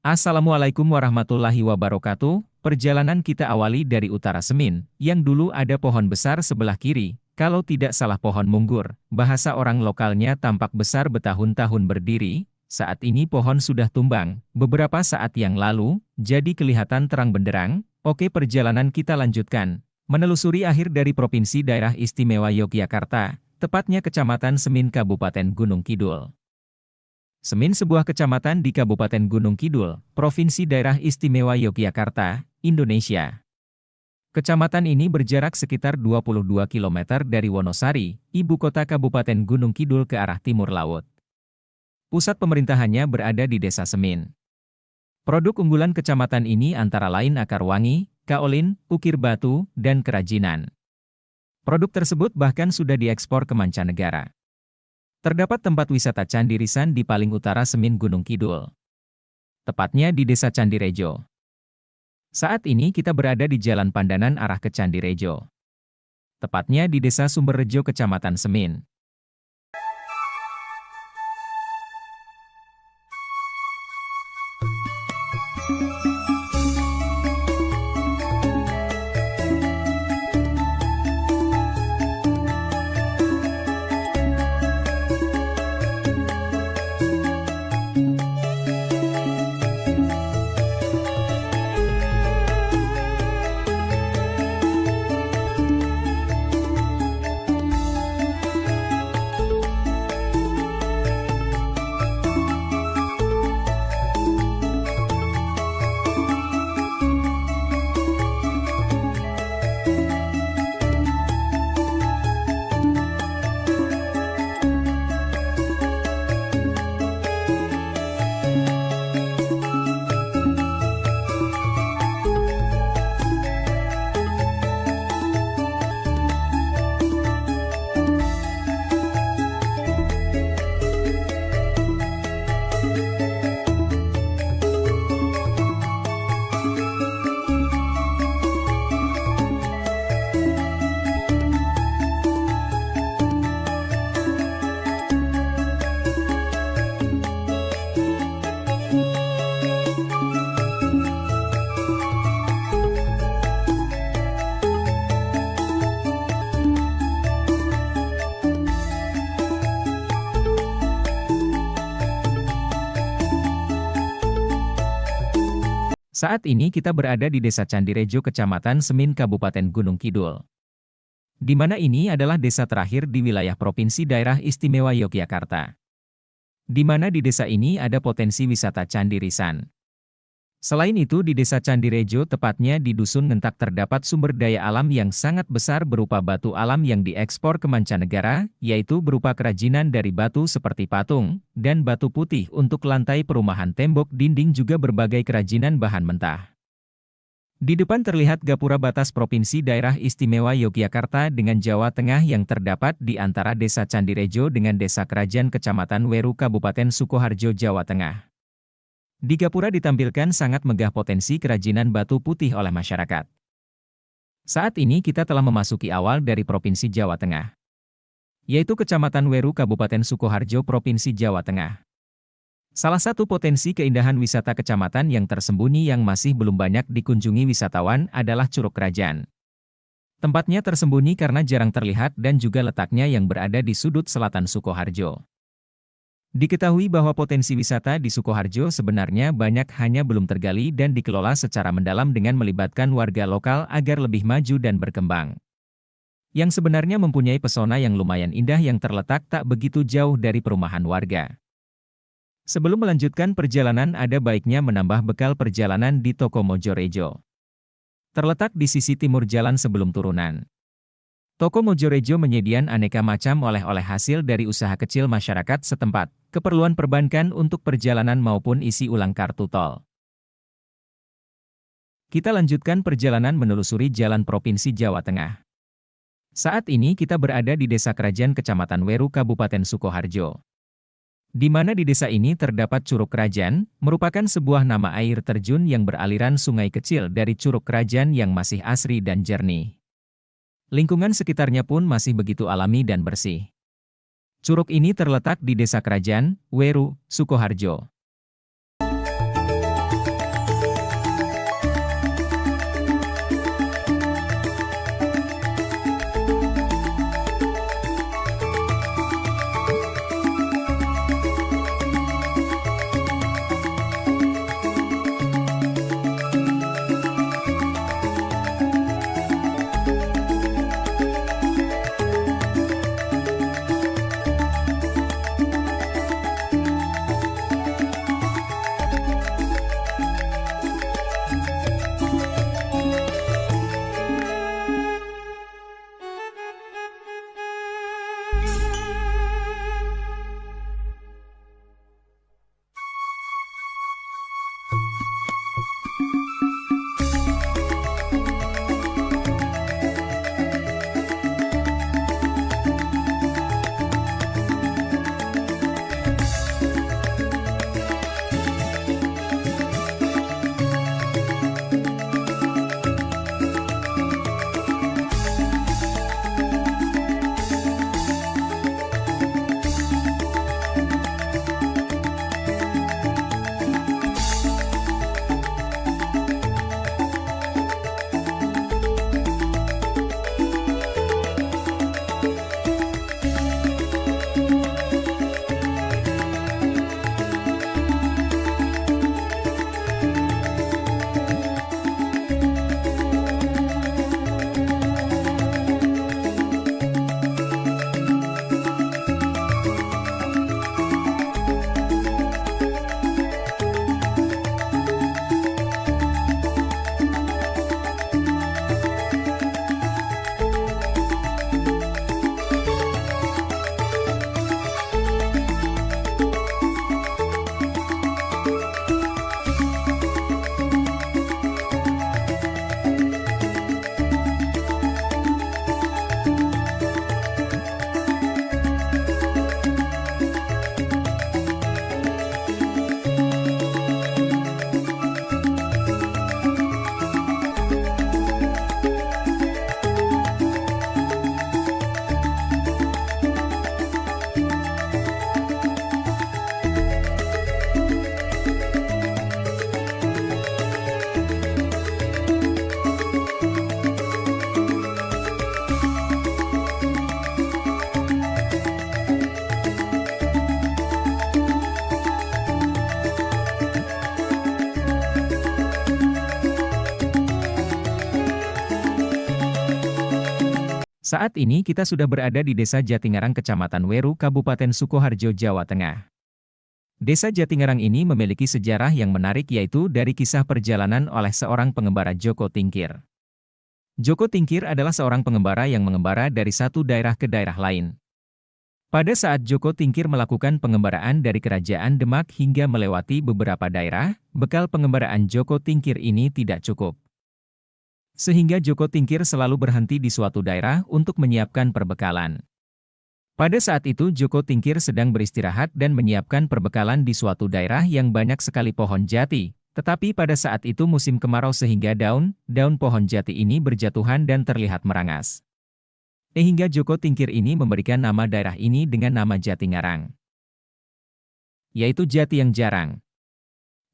Assalamualaikum warahmatullahi wabarakatuh. Perjalanan kita awali dari utara Semin, yang dulu ada pohon besar sebelah kiri, kalau tidak salah pohon munggur. Bahasa orang lokalnya tampak besar bertahun-tahun berdiri, saat ini pohon sudah tumbang, beberapa saat yang lalu, jadi kelihatan terang benderang. Oke, perjalanan kita lanjutkan. Menelusuri akhir dari Provinsi Daerah Istimewa Yogyakarta, tepatnya Kecamatan Semin Kabupaten Gunung Kidul. Semin sebuah kecamatan di Kabupaten Gunung Kidul, Provinsi Daerah Istimewa Yogyakarta, Indonesia. Kecamatan ini berjarak sekitar 22 km dari Wonosari, ibu kota Kabupaten Gunung Kidul ke arah timur laut. Pusat pemerintahannya berada di Desa Semin. Produk unggulan kecamatan ini antara lain akar wangi, kaolin, ukir batu, dan kerajinan. Produk tersebut bahkan sudah diekspor ke mancanegara. Terdapat tempat wisata Candi Risan di paling utara Semin Gunung Kidul. Tepatnya di Desa Candirejo. Saat ini kita berada di Jalan Pandanan arah ke Candirejo. Tepatnya di Desa Sumberrejo Kecamatan Semin. Saat ini kita berada di Desa Candirejo Kecamatan Semin Kabupaten Gunung Kidul. Di mana ini adalah desa terakhir di wilayah Provinsi Daerah Istimewa Yogyakarta. Di mana di desa ini ada potensi wisata Candi Risan. Selain itu di Desa Candirejo tepatnya di Dusun Ngentak terdapat sumber daya alam yang sangat besar berupa batu alam yang diekspor ke mancanegara, yaitu berupa kerajinan dari batu seperti patung, dan batu putih untuk lantai perumahan tembok dinding juga berbagai kerajinan bahan mentah. Di depan terlihat gapura batas Provinsi Daerah Istimewa Yogyakarta dengan Jawa Tengah yang terdapat di antara Desa Candirejo dengan Desa Kerajaan Kecamatan Weru Kabupaten Sukoharjo, Jawa Tengah. Di gapura ditampilkan sangat megah potensi kerajinan batu putih oleh masyarakat. Saat ini kita telah memasuki awal dari Provinsi Jawa Tengah, yaitu Kecamatan Weru Kabupaten Sukoharjo Provinsi Jawa Tengah. Salah satu potensi keindahan wisata kecamatan yang tersembunyi yang masih belum banyak dikunjungi wisatawan adalah Curug Kerajaan. Tempatnya tersembunyi karena jarang terlihat dan juga letaknya yang berada di sudut selatan Sukoharjo. Diketahui bahwa potensi wisata di Sukoharjo sebenarnya banyak hanya belum tergali dan dikelola secara mendalam dengan melibatkan warga lokal agar lebih maju dan berkembang. Yang sebenarnya mempunyai pesona yang lumayan indah yang terletak tak begitu jauh dari perumahan warga. Sebelum melanjutkan perjalanan ada baiknya menambah bekal perjalanan di Toko Mojorejo. Terletak di sisi timur jalan sebelum turunan. Toko Mojorejo menyediakan aneka macam oleh-oleh hasil dari usaha kecil masyarakat setempat, keperluan perbankan untuk perjalanan maupun isi ulang kartu tol. Kita lanjutkan perjalanan menelusuri jalan Provinsi Jawa Tengah. Saat ini kita berada di Desa Kerajaan Kecamatan Weru Kabupaten Sukoharjo. Di mana di desa ini terdapat Curug Kerajaan, merupakan sebuah nama air terjun yang beraliran sungai kecil dari Curug Kerajaan yang masih asri dan jernih. Lingkungan sekitarnya pun masih begitu alami dan bersih. Curug ini terletak di Desa Kerajaan, Weru, Sukoharjo. Saat ini kita sudah berada di Desa Jatingarang, Kecamatan Weru, Kabupaten Sukoharjo, Jawa Tengah. Desa Jatingarang ini memiliki sejarah yang menarik, yaitu dari kisah perjalanan oleh seorang pengembara, Joko Tingkir. Joko Tingkir adalah seorang pengembara yang mengembara dari satu daerah ke daerah lain. Pada saat Joko Tingkir melakukan pengembaraan dari Kerajaan Demak hingga melewati beberapa daerah, bekal pengembaraan Joko Tingkir ini tidak cukup. Sehingga Joko Tingkir selalu berhenti di suatu daerah untuk menyiapkan perbekalan. Pada saat itu Joko Tingkir sedang beristirahat dan menyiapkan perbekalan di suatu daerah yang banyak sekali pohon jati, tetapi pada saat itu musim kemarau sehingga daun pohon jati ini berjatuhan dan terlihat merangas. Sehingga Joko Tingkir ini memberikan nama daerah ini dengan nama Jatingarang, yaitu jati yang jarang.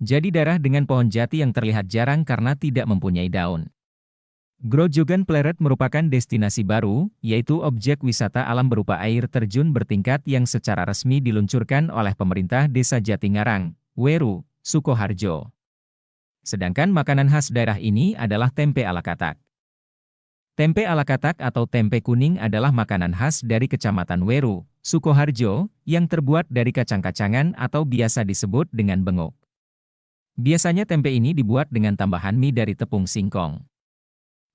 Jadi daerah dengan pohon jati yang terlihat jarang karena tidak mempunyai daun. Grojogan Pleret merupakan destinasi baru, yaitu objek wisata alam berupa air terjun bertingkat yang secara resmi diluncurkan oleh pemerintah Desa Jatingarang, Weru, Sukoharjo. Sedangkan makanan khas daerah ini adalah tempe ala katak. Tempe ala katak atau tempe kuning adalah makanan khas dari Kecamatan Weru, Sukoharjo, yang terbuat dari kacang-kacangan atau biasa disebut dengan bengok. Biasanya tempe ini dibuat dengan tambahan mie dari tepung singkong.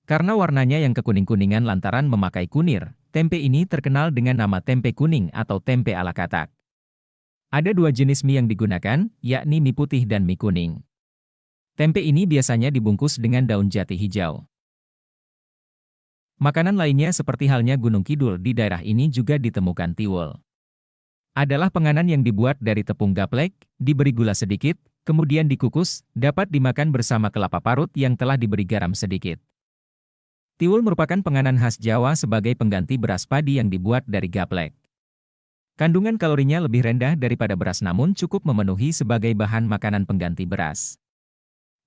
Karena warnanya yang kekuning-kuningan lantaran memakai kunir, tempe ini terkenal dengan nama tempe kuning atau tempe ala katak. Ada dua jenis mie yang digunakan, yakni mie putih dan mie kuning. Tempe ini biasanya dibungkus dengan daun jati hijau. Makanan lainnya seperti halnya Gunung Kidul di daerah ini juga ditemukan tiwul. Adalah penganan yang dibuat dari tepung gaplek, diberi gula sedikit, kemudian dikukus, dapat dimakan bersama kelapa parut yang telah diberi garam sedikit. Tiwul merupakan penganan khas Jawa sebagai pengganti beras padi yang dibuat dari gaplek. Kandungan kalorinya lebih rendah daripada beras namun cukup memenuhi sebagai bahan makanan pengganti beras.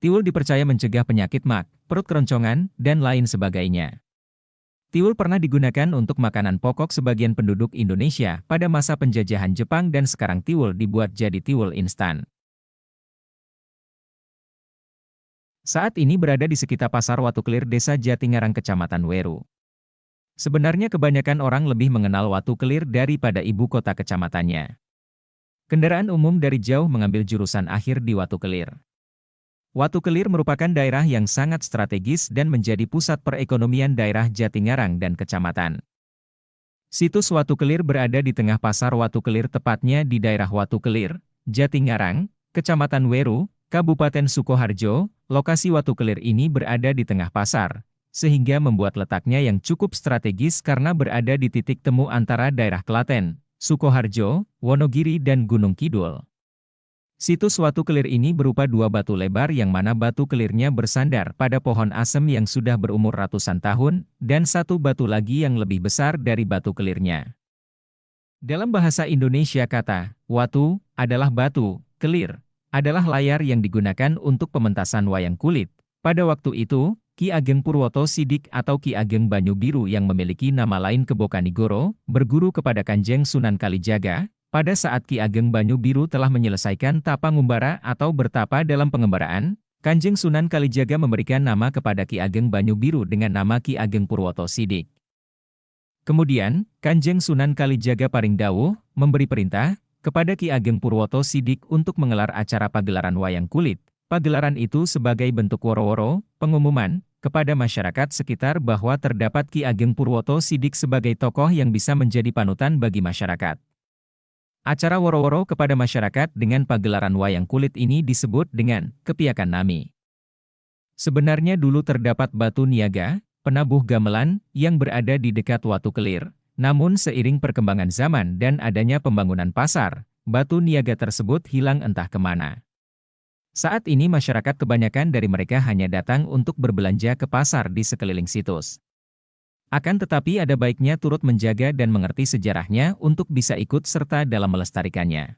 Tiwul dipercaya mencegah penyakit mak, perut keroncongan, dan lain sebagainya. Tiwul pernah digunakan untuk makanan pokok sebagian penduduk Indonesia pada masa penjajahan Jepang dan sekarang tiwul dibuat jadi tiwul instan. Saat ini berada di sekitar Pasar Watu Kelir, Desa Jatingarang, Kecamatan Weru. Sebenarnya kebanyakan orang lebih mengenal Watu Kelir daripada ibu kota kecamatannya. Kendaraan umum dari jauh mengambil jurusan akhir di Watu Kelir. Watu Kelir merupakan daerah yang sangat strategis dan menjadi pusat perekonomian daerah Jatingarang dan kecamatan. Situs Watu Kelir berada di tengah Pasar Watu Kelir, tepatnya di daerah Watu Kelir, Jatingarang, Kecamatan Weru, Kabupaten Sukoharjo, lokasi Watu Kelir ini berada di tengah pasar, sehingga membuat letaknya yang cukup strategis karena berada di titik temu antara daerah Klaten, Sukoharjo, Wonogiri dan Gunung Kidul. Situs Watu Kelir ini berupa dua batu lebar yang mana batu kelirnya bersandar pada pohon asem yang sudah berumur ratusan tahun, dan satu batu lagi yang lebih besar dari batu kelirnya. Dalam bahasa Indonesia kata, watu, adalah batu, kelir, adalah layar yang digunakan untuk pementasan wayang kulit. Pada waktu itu, Ki Ageng Purwoto Sidik atau Ki Ageng Banyu Biru yang memiliki nama lain Kebokanigoro, berguru kepada Kanjeng Sunan Kalijaga, pada saat Ki Ageng Banyu Biru telah menyelesaikan tapa ngumbara atau bertapa dalam pengembaraan, Kanjeng Sunan Kalijaga memberikan nama kepada Ki Ageng Banyu Biru dengan nama Ki Ageng Purwoto Sidik. Kemudian, Kanjeng Sunan Kalijaga paring dawuh, memberi perintah, kepada Ki Ageng Purwoto Sidik untuk menggelar acara pagelaran wayang kulit. Pagelaran itu sebagai bentuk woro-woro, pengumuman, kepada masyarakat sekitar bahwa terdapat Ki Ageng Purwoto Sidik sebagai tokoh yang bisa menjadi panutan bagi masyarakat. Acara woro-woro kepada masyarakat dengan pagelaran wayang kulit ini disebut dengan Kepiakan Nami. Sebenarnya dulu terdapat batu niaga, penabuh gamelan, yang berada di dekat Watu Kelir. Namun seiring perkembangan zaman dan adanya pembangunan pasar, batu niaga tersebut hilang entah kemana. Saat ini masyarakat kebanyakan dari mereka hanya datang untuk berbelanja ke pasar di sekeliling situs. Akan tetapi ada baiknya turut menjaga dan mengerti sejarahnya untuk bisa ikut serta dalam melestarikannya.